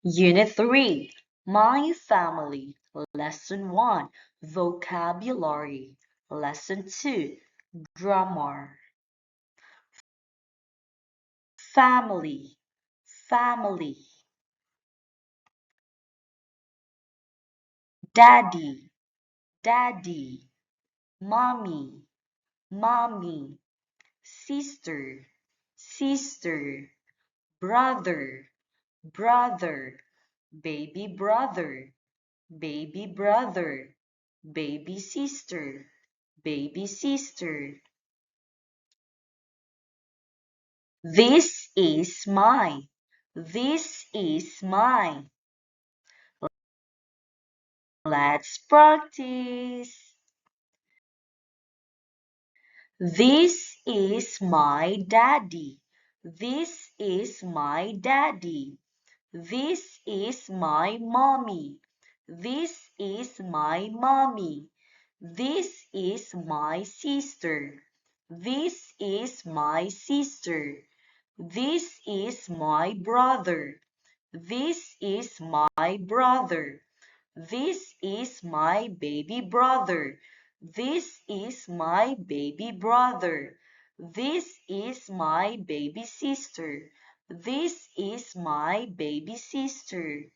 Unit 3, My Family. Lesson 1, Vocabulary. Lesson 2, Grammar. Family, family. Daddy, daddy. Mommy, mommy. Sister, sister. Brother, brother. Baby brother, baby brother. Baby sister, baby sister. This is mine. This is mine. Let's practice. This is my daddy. This is my daddy. This is my mommy. This is my mommy. This is my sister. This is my sister. This is my brother. This is my brother. This is my baby brother. This is my baby brother. This is my baby sister. This is my baby sister.